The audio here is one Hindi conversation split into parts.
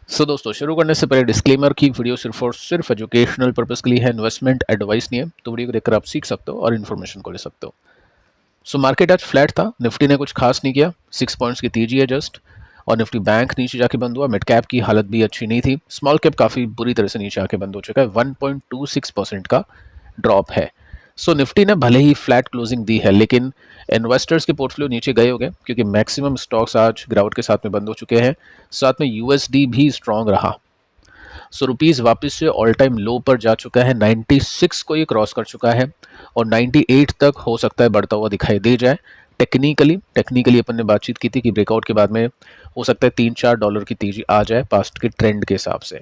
दोस्तों शुरू करने से पहले डिस्क्लेमर की वीडियो सिर्फ और सिर्फ एजुकेशनल पर्पस के लिए है, इन्वेस्टमेंट एडवाइस नहीं है। तो वीडियो को देखकर आप सीख सकते हो और इन्फॉर्मेशन को ले सकते हो। मार्केट आज फ्लैट था, निफ्टी ने कुछ खास नहीं किया, 6 पॉइंट्स की तेजी है जस्ट। और निफ्टी बैंक नीचे जाके बंद हुआ। मिड कैप की हालत भी अच्छी नहीं थी, स्मॉल कैप काफ़ी बुरी तरह से नीचे आके बंद हो चुका है। 1.26% का ड्रॉप है। निफ्टी ने भले ही फ्लैट क्लोजिंग दी है, लेकिन इन्वेस्टर्स के पोर्टफोलियो नीचे गए हो गए, क्योंकि मैक्सिमम स्टॉक्स आज गिरावट के साथ में बंद हो चुके हैं। साथ में यूएसडी भी स्ट्रांग रहा। रुपीज़ वापस से ऑल टाइम लो पर जा चुका है, 96 को ये क्रॉस कर चुका है और 98 तक हो सकता है बढ़ता हुआ दिखाई दे जाए। टेक्निकली अपन ने बातचीत की थी कि ब्रेकआउट के बाद में हो सकता है $3-4 की तेजी आ जाए पास्ट के ट्रेंड के हिसाब से।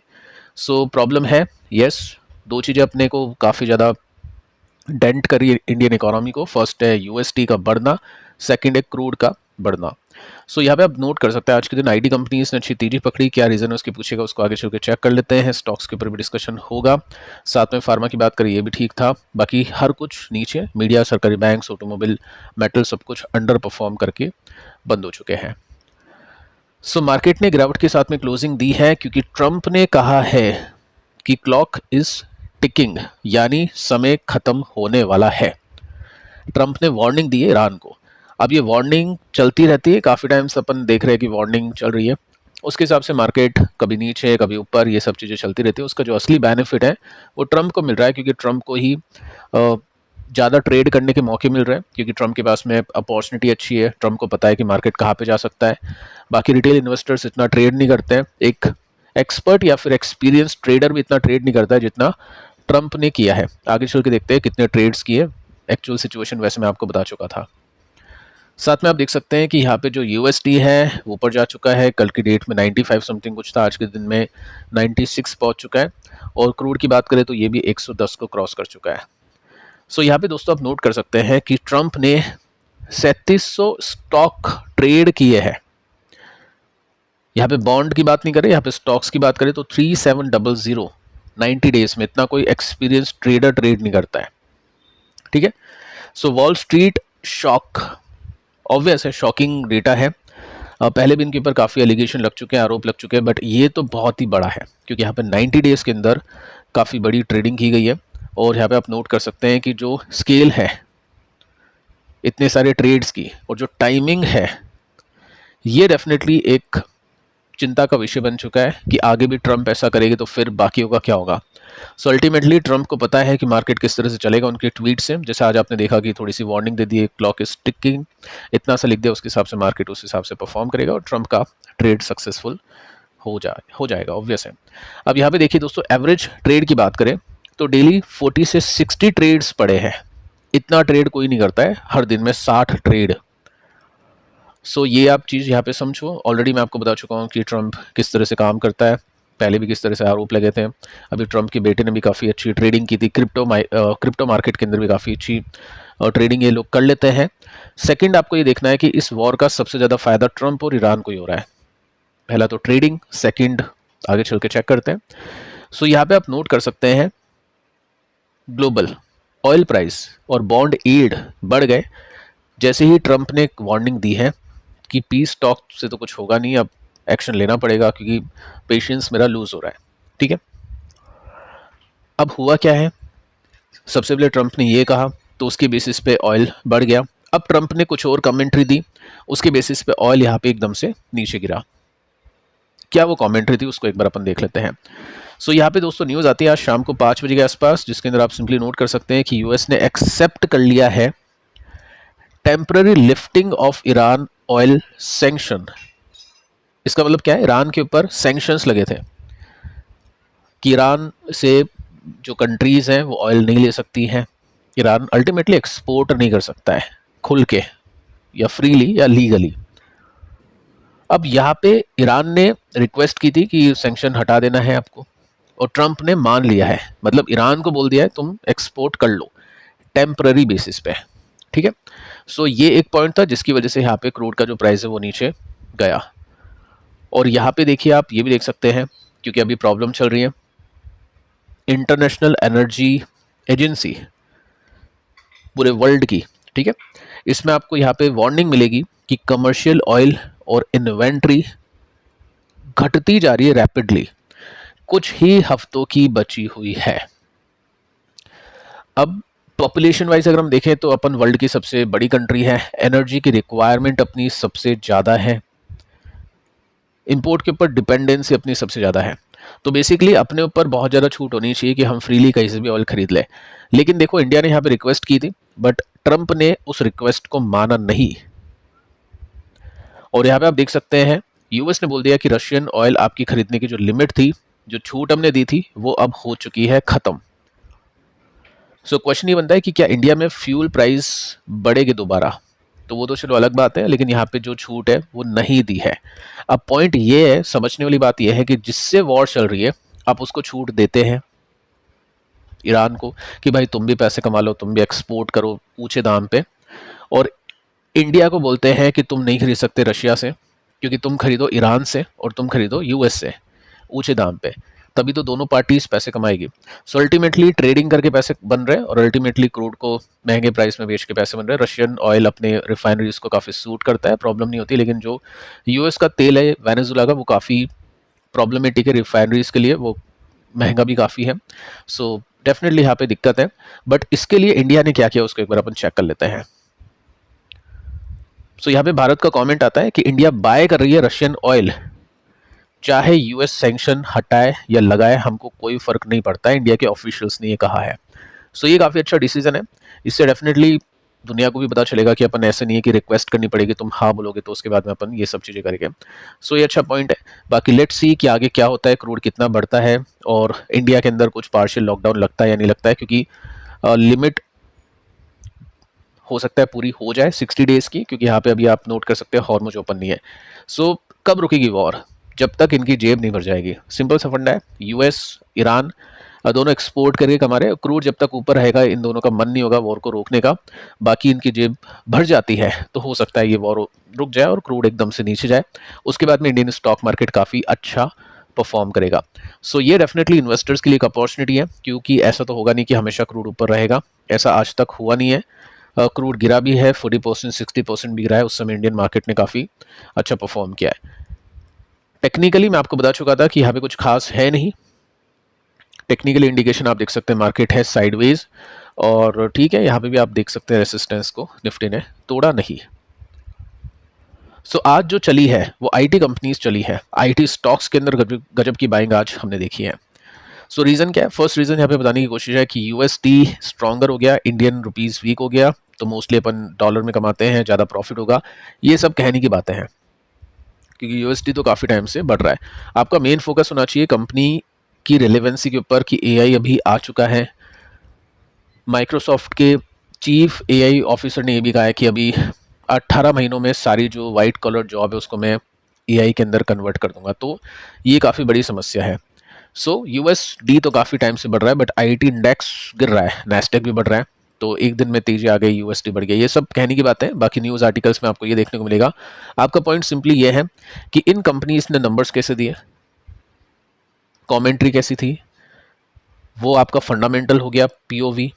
प्रॉब्लम है, यस, दो चीज़ें अपने को काफ़ी ज़्यादा डेंट करी इंडियन इकोनॉमी को। फर्स्ट है यूएसडी का बढ़ना, सेकंड है क्रूड का बढ़ना। यहाँ पे आप नोट कर सकते हैं आज के दिन आईटी कंपनीज ने अच्छी तेजी पकड़ी। क्या रीज़न है उसकी पूछेगा, उसको आगे चल के चेक कर लेते हैं। स्टॉक्स के ऊपर भी डिस्कशन होगा। साथ में फार्मा की बात करें, ये भी ठीक था। बाकी हर कुछ नीचे, मीडिया, सरकारी बैंक्स, ऑटोमोबाइल, मेटल, सब कुछ अंडर परफॉर्म करके बंद हो चुके हैं। मार्केट ने गिरावट के साथ में क्लोजिंग दी है, क्योंकि ट्रंप ने कहा है कि क्लॉक इज टिकिंग, यानी समय खत्म होने वाला है। ट्रंप ने वार्निंग दी है ईरान को। अब ये वार्निंग चलती रहती है, काफ़ी टाइम से अपन देख रहे हैं कि वार्निंग चल रही है। उसके हिसाब से मार्केट कभी नीचे कभी ऊपर, ये सब चीज़ें चलती रहती है। उसका जो असली बेनिफिट है वो ट्रंप को मिल रहा है, क्योंकि ट्रंप को ही ज़्यादा ट्रेड करने के मौके मिल रहे हैं, क्योंकि ट्रंप के पास में अपॉर्चुनिटी अच्छी है। ट्रंप को पता है कि मार्केट कहाँ पे जा सकता है। बाकी रिटेल इन्वेस्टर्स इतना ट्रेड नहीं करते हैं। एक एक्सपर्ट या फिर एक्सपीरियंस ट्रेडर भी इतना ट्रेड नहीं करता है जितना ट्रंप ने किया है। आगे चल के देखते हैं कितने ट्रेड्स किए। एक्चुअल सिचुएशन वैसे मैं आपको बता चुका था। साथ में आप देख सकते हैं कि यहाँ पे जो यूएसडी है वो ऊपर जा चुका है। कल की डेट में 95 समथिंग कुछ था, आज के दिन में 96 पहुंच चुका है। और क्रूड की बात करें तो ये भी 110 को क्रॉस कर चुका है। यहाँ पे दोस्तों आप नोट कर सकते हैं कि ट्रंप ने 3700 स्टॉक ट्रेड किए हैं। यहाँ पे बॉन्ड की बात नहीं करें, यहाँ पे स्टॉक्स की बात करें तो 3700 90 डेज में। इतना कोई एक्सपीरियंस ट्रेडर ट्रेड नहीं करता है, ठीक है। वॉल स्ट्रीट शॉक, ऑब्वियस है, शॉकिंग डेटा है। पहले भी इनके ऊपर काफ़ी एलिगेशन लग चुके हैं, आरोप लग चुके हैं, बट ये तो बहुत ही बड़ा है, क्योंकि यहाँ पे 90 डेज के अंदर काफ़ी बड़ी ट्रेडिंग की गई है। और यहाँ पे आप नोट कर सकते हैं कि जो स्केल है इतने सारे ट्रेड्स की और जो टाइमिंग है, ये डेफिनेटली एक चिंता का विषय बन चुका है कि आगे भी ट्रंप ऐसा करेगी तो फिर बाकियों का क्या होगा। अल्टीमेटली ट्रंप को पता है कि मार्केट किस तरह से चलेगा उनके ट्वीट से। जैसे आज आपने देखा कि थोड़ी सी वार्निंग दे दी है, क्लॉक इज टिकिंग, इतना सा लिख दिया, उसके हिसाब से मार्केट उस हिसाब से परफॉर्म करेगा और ट्रंप का ट्रेड सक्सेसफुल हो जाएगा, ऑब्वियस है। अब यहाँ पे देखिए दोस्तों, एवरेज ट्रेड की बात करें तो डेली 40 से 60 ट्रेड्स पड़े हैं। इतना ट्रेड कोई नहीं करता है, हर दिन में 60 ट्रेड। ये आप चीज़ यहाँ पे समझो। ऑलरेडी मैं आपको बता चुका हूँ कि ट्रंप किस तरह से काम करता है, पहले भी किस तरह से आरोप लगे थे। अभी ट्रंप के बेटे ने भी काफ़ी अच्छी ट्रेडिंग की थी, क्रिप्टो मार्केट के अंदर भी काफ़ी अच्छी ट्रेडिंग ये लोग कर लेते हैं। सेकंड, आपको ये देखना है कि इस वॉर का सबसे ज़्यादा फायदा ट्रंप और ईरान को ही हो रहा है। पहला तो ट्रेडिंग, सेकंड आगे चल के चेक करते हैं। यहाँ पे आप नोट कर सकते हैं, ग्लोबल ऑयल प्राइस और बॉन्ड यील्ड बढ़ गए जैसे ही ट्रंप ने वार्निंग दी है कि पीस टॉक से तो कुछ होगा नहीं, अब एक्शन लेना पड़ेगा, क्योंकि पेशेंस मेरा लूज हो रहा है, ठीक है। अब हुआ क्या है, सबसे पहले ट्रंप ने ये कहा तो उसके बेसिस पे ऑयल बढ़ गया। अब ट्रंप ने कुछ और कमेंट्री दी, उसके बेसिस पे ऑयल यहाँ पे एकदम से नीचे गिरा। क्या वो कमेंट्री थी, उसको एक बार अपन देख लेते हैं। यहाँ पे दोस्तों न्यूज़ आती है आज शाम को 5 बजे के आसपास, जिसके अंदर आप सिंपली नोट कर सकते हैं कि यूएस ने एक्सेप्ट कर लिया है temporary lifting of Iran oil sanction. इसका मतलब क्या है, ईरान के ऊपर सैंक्शंस लगे थे कि ईरान से जो कंट्रीज़ हैं वो ऑयल नहीं ले सकती हैं। ईरान अल्टीमेटली एक्सपोर्ट नहीं कर सकता है खुल के या फ्रीली या लीगली। अब यहाँ पे ईरान ने रिक्वेस्ट की थी कि सैंक्शन हटा देना है आपको, और ट्रंप ने मान लिया है। मतलब ईरान को बोल दिया है तुम एक्सपोर्ट कर लो टेम्पररी बेसिस पे, ठीक है। ये एक पॉइंट था जिसकी वजह से यहाँ पे क्रूड का जो प्राइस है वो नीचे गया। और यहाँ पे देखिए, आप ये भी देख सकते हैं, क्योंकि अभी प्रॉब्लम चल रही है, इंटरनेशनल एनर्जी एजेंसी पूरे वर्ल्ड की, ठीक है, इसमें आपको यहाँ पे वार्निंग मिलेगी कि कमर्शियल ऑयल और इन्वेंट्री घटती जा रही है रैपिडली, कुछ ही हफ्तों की बची हुई है। अब पॉपुलेशन वाइज अगर हम देखें तो अपन वर्ल्ड की सबसे बड़ी कंट्री है, एनर्जी की रिक्वायरमेंट अपनी सबसे ज़्यादा है, इंपोर्ट के ऊपर डिपेंडेंसी अपनी सबसे ज़्यादा है। तो बेसिकली अपने ऊपर बहुत ज़्यादा छूट होनी चाहिए कि हम फ्रीली कहीं से भी ऑयल खरीद लें। लेकिन देखो इंडिया ने यहाँ पे रिक्वेस्ट की थी, बट ट्रंप ने उस रिक्वेस्ट को माना नहीं। और यहाँ पे आप देख सकते हैं यूएस ने बोल दिया कि रशियन ऑयल आपकी खरीदने की जो लिमिट थी, जो छूट हमने दी थी, वो अब हो चुकी है खत्म। सो क्वेश्चन ये बनता है कि क्या इंडिया में फ्यूल प्राइस बढ़ेगी दोबारा? तो वो तो चलो अलग बात है, लेकिन यहाँ पे जो छूट है वो नहीं दी है। अब पॉइंट ये है, समझने वाली बात ये है कि जिससे वॉर चल रही है आप उसको छूट देते हैं ईरान को कि भाई तुम भी पैसे कमा लो, तुम भी एक्सपोर्ट करो ऊंचे दाम पे, और इंडिया को बोलते हैं कि तुम नहीं खरीद सकते रशिया से, क्योंकि तुम खरीदो ईरान से और तुम खरीदो यूएस से ऊंचे दाम पे, तभी तो दोनों पार्टीज पैसे कमाएगी। सो अल्टीमेटली ट्रेडिंग करके पैसे बन रहे हैं और अल्टीमेटली क्रूड को महंगे प्राइस में बेच के पैसे बन रहे हैं। रशियन ऑयल अपने रिफाइनरीज को काफ़ी सूट करता है, प्रॉब्लम नहीं होती, लेकिन जो यूएस का तेल है वेनेजुला का, वो काफ़ी प्रॉब्लमेटिक है रिफाइनरीज के लिए, वो महंगा भी काफ़ी है। सो डेफिनेटली यहाँ पे दिक्कत है, बट इसके लिए इंडिया ने क्या किया उसको एक बार अपन चेक कर लेते हैं। सो यहाँ पे भारत का कमेंट आता है कि इंडिया बाय कर रही है रशियन ऑयल, चाहे यूएस सैंक्शन हटाए या लगाए हमको कोई फर्क नहीं पड़ता है, इंडिया के ऑफिशियल्स ने ये कहा है। सो ये काफ़ी अच्छा डिसीजन है, इससे डेफिनेटली दुनिया को भी पता चलेगा कि अपन ऐसे नहीं है कि रिक्वेस्ट करनी पड़ेगी, तुम हाँ बोलोगे तो उसके बाद में अपन ये सब चीज़ें करेंगे। सो ये अच्छा पॉइंट है। बाकी लेट्स सी कि आगे क्या होता है, क्रूड कितना बढ़ता है और इंडिया के अंदर कुछ पार्शियल लॉकडाउन लगता है या नहीं लगता है, क्योंकि लिमिट हो सकता है पूरी हो जाए 60 डेज़ की, क्योंकि यहाँ पे अभी आप नोट कर सकते हैं हॉर्मुज ओपन नहीं है। सो कब रुकेगी वॉर? जब तक इनकी जेब नहीं भर जाएगी। सिंपल सा फंडा है, यूएस ईरान दोनों एक्सपोर्ट करके कमा रहे हैं, क्रूड जब तक ऊपर रहेगा इन दोनों का मन नहीं होगा वॉर को रोकने का, बाकी इनकी जेब भर जाती है तो हो सकता है ये वॉर रुक जाए और क्रूड एकदम से नीचे जाए। उसके बाद में इंडियन स्टॉक मार्केट काफ़ी अच्छा परफॉर्म करेगा। सो ये डेफिनेटली इन्वेस्टर्स के लिए एक अपॉर्चुनिटी है, क्योंकि ऐसा तो होगा नहीं कि हमेशा क्रूड ऊपर रहेगा, ऐसा आज तक हुआ नहीं है। क्रूड गिरा भी है 40% 60% भी गिरा है, उस समय इंडियन मार्केट ने काफ़ी अच्छा परफॉर्म किया है। टेक्निकली मैं आपको बता चुका था कि यहाँ पे कुछ खास है नहीं। टेक्निकली इंडिकेशन आप देख सकते हैं मार्केट है साइडवेज, और ठीक है यहाँ पे भी आप देख सकते हैं रेसिस्टेंस को निफ्टी ने तोड़ा नहीं। सो आज जो चली है वो आईटी कंपनीज चली है, आईटी स्टॉक्स के अंदर गजब की बाइंग आज हमने देखी है। सो रीज़न क्या है? फर्स्ट रीज़न यहाँ पे बताने की कोशिश है कि यूएसडी स्ट्रॉन्गर हो गया, इंडियन रुपीज़ वीक हो गया, तो मोस्टली अपन डॉलर में कमाते हैं, ज़्यादा प्रॉफिट होगा। ये सब कहने की बातें हैं, क्योंकि यूएसडी तो काफ़ी टाइम से बढ़ रहा है। आपका मेन फोकस होना चाहिए कंपनी की रिलेवेंसी के ऊपर कि एआई अभी आ चुका है। माइक्रोसॉफ्ट के चीफ एआई ऑफिसर ने ये भी कहा है कि अभी 18 महीनों में सारी जो वाइट कॉलर जॉब है उसको मैं एआई के अंदर कन्वर्ट कर दूंगा, तो ये काफ़ी बड़ी समस्या है। सो यूएसडी तो काफ़ी टाइम से बढ़ रहा है, बट आईटी इंडेक्स गिर रहा है, नैस्डैक भी बढ़ रहा है, तो एक दिन में तेजी आ गई, यूएसडी बढ़ गया। ये सब कहने की बातें हैं, बाकी न्यूज़ आर्टिकल्स में आपको ये देखने को मिलेगा। आपका पॉइंट सिंपली ये है कि इन कंपनीज ने नंबर्स कैसे दिए, कमेंट्री कैसी थी, वो आपका फंडामेंटल हो गया, पीओवी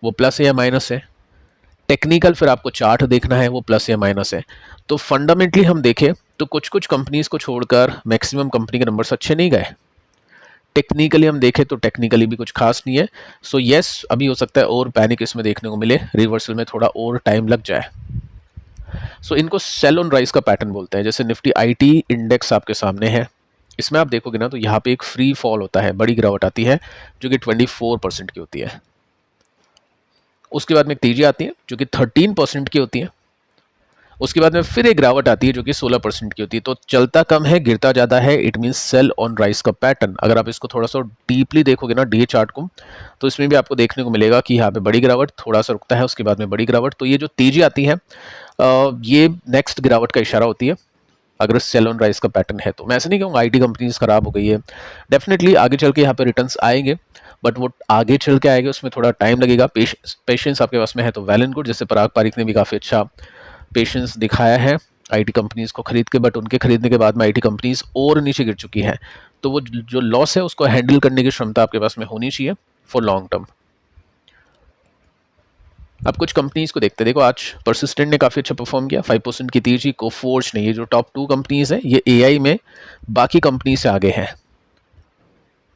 वो प्लस है या माइनस है, टेक्निकल फिर आपको चार्ट देखना है वो प्लस या माइनस है। तो फंडामेंटली हम देखें तो कुछ कुछ कंपनीज को छोड़कर मैक्सिमम कंपनी के नंबर्स अच्छे नहीं गए। टेक्निकली हम देखें तो टेक्निकली भी कुछ खास नहीं है। सो यस, अभी हो सकता है और पैनिक इसमें देखने को मिले, रिवर्सल में थोड़ा और टाइम लग जाए। सो इनको सेल ऑन राइज का पैटर्न बोलते हैं। जैसे निफ्टी आईटी इंडेक्स आपके सामने है, इसमें आप देखोगे ना तो यहाँ पे एक फ्री फॉल होता है, बड़ी गिरावट आती है जो कि 24% की होती है। उसके बाद में एक तेजी आती है जो कि 13% की होती है। उसके बाद में फिर एक गिरावट आती है जो कि 16% की होती है। तो चलता कम है गिरता ज़्यादा है, it means sell on rise का पैटर्न। अगर आप इसको थोड़ा सा डीपली देखोगे ना डे चार्ट को, तो इसमें भी आपको देखने को मिलेगा कि यहाँ पे बड़ी गिरावट, थोड़ा सा रुकता है, उसके बाद में बड़ी गिरावट। तो ये जो तेजी आती है ये नेक्स्ट गिरावट का इशारा होती है अगर सेल ऑन राइज का पैटर्न है। तो मैं ऐसे नहीं कहूँगा आईटी कंपनीज खराब हो गई है, डेफिनेटली आगे चल के यहाँ पे रिटर्न्स आएंगे, बट वो आगे चल के आएंगे उसमें थोड़ा टाइम लगेगा। पेशेंस आपके पास में है तो वेल एंड गुड। जैसे पराग पारिक ने भी काफ़ी अच्छा पेशेंस दिखाया है आईटी कंपनीज को खरीद के, बट उनके खरीदने के बाद में आईटी कंपनीज और नीचे गिर चुकी हैं, तो वो जो लॉस है उसको हैंडल करने की क्षमता आपके पास में होनी चाहिए फॉर लॉन्ग टर्म। अब कुछ कंपनीज को देखते हैं। देखो आज परसिस्टेंट ने काफ़ी अच्छा परफॉर्म किया, 5% की तेजी। कोफोर्ज ने, ये जो टॉप 2 कंपनीज हैं, ये एआई में बाकी कंपनी से आगे हैं।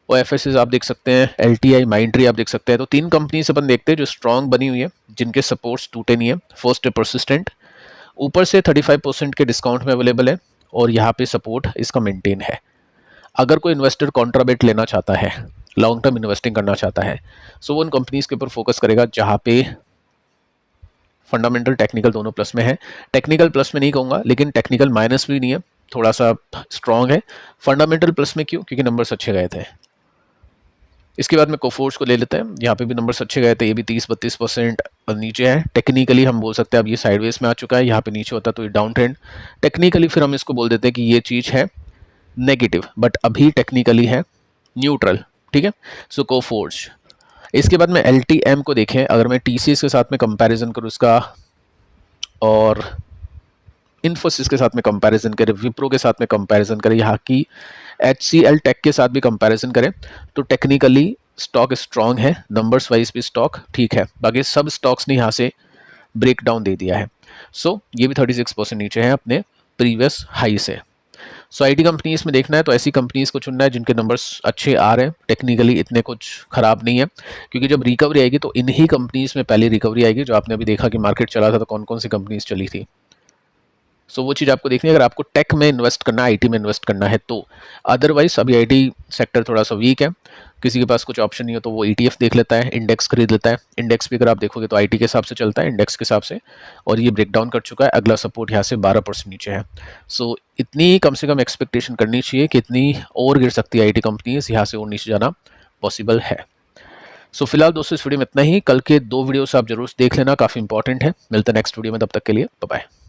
ओ एफ एस आप देख सकते हैं, एल टी आई, माइंड्री आप देख सकते हैं। तो 3 कंपनी से अपन देखते हैं जो स्ट्रांग बनी हुई है, जिनके सपोर्ट्स टूटे नहीं है। फर्स्ट है परसिस्टेंट, ऊपर से 35% के डिस्काउंट में अवेलेबल है और यहाँ पे सपोर्ट इसका मेंटेन है। अगर कोई इन्वेस्टर कॉन्ट्राबेट लेना चाहता है, लॉन्ग टर्म इन्वेस्टिंग करना चाहता है, सो वो उन कंपनीज के ऊपर फोकस करेगा जहाँ पे फंडामेंटल टेक्निकल दोनों प्लस में है। टेक्निकल प्लस में नहीं कहूँगा, लेकिन टेक्निकल माइनस भी नहीं है, थोड़ा सा स्ट्रांग है। फंडामेंटल प्लस में क्यों? क्योंकि नंबर्स अच्छे गए थे। इसके बाद में कोफोर्स को ले लेते हैं, यहाँ पे भी नंबर्स अच्छे गए थे, ये भी 30-32% नीचे है। टेक्निकली हम बोल सकते हैं अब ये साइडवेज में आ चुका है, यहाँ पे नीचे होता तो ये डाउन ट्रेंड। टेक्निकली फिर हम इसको बोल देते हैं कि ये चीज़ है नेगेटिव, बट अभी टेक्निकली है न्यूट्रल, ठीक है। सो कोफोर्स। इसके बाद में LTM को देखें, अगर मैं TCS के साथ में कंपैरिजन करूँ इसका, और इन्फोसिस के साथ में कंपैरिजन करें, विप्रो के साथ में कंपैरिजन करें, यहाँ की HCL टेक के साथ भी कंपैरिजन करें, तो टेक्निकली स्टॉक स्ट्रांग है, नंबर्स वाइज भी स्टॉक ठीक है। बाकी सब स्टॉक्स ने यहाँ से ब्रेक डाउन दे दिया है। सो ये भी 36% नीचे है अपने प्रीवियस हाई से। सो IT कंपनीज में देखना है तो ऐसी कंपनीज को चुनना है जिनके नंबर्स अच्छे आ रहे हैं, टेक्निकली इतने कुछ खराब नहीं है, क्योंकि जब रिकवरी आएगी तो इन्हीं कंपनीज में पहली रिकवरी आएगी। जो आपने अभी देखा कि मार्केट चला था तो कौन कौन सी कंपनीज चली थी। सो वो चीज़ आपको देखनी है अगर आपको टेक में इन्वेस्ट करना है, IT में इन्वेस्ट करना है तो। अदरवाइज अभी IT सेक्टर थोड़ा सा वीक है, किसी के पास कुछ ऑप्शन नहीं हो तो वो ETF देख लेता है, इंडेक्स खरीद लेता है। इंडेक्स भी अगर आप देखोगे तो IT के हिसाब से चलता है, इंडेक्स के हिसाब से, और ये ब्रेक डाउन कर चुका है। अगला सपोर्ट यहाँ से 12% नीचे है। सो इतनी कम से कम एक्सपेक्टेशन करनी चाहिए कि इतनी और गिर सकती है IT कंपनीज, यहाँ से और नीचे जाना पॉसिबल है। सो फिलहाल दोस्तों इस वीडियो में इतना ही। कल के 2 वीडियोस आप जरूर देख लेना, काफ़ी इंपॉर्टेंट है। मिलते हैं नेक्स्ट वीडियो में, तब तक के लिए बाय बाय।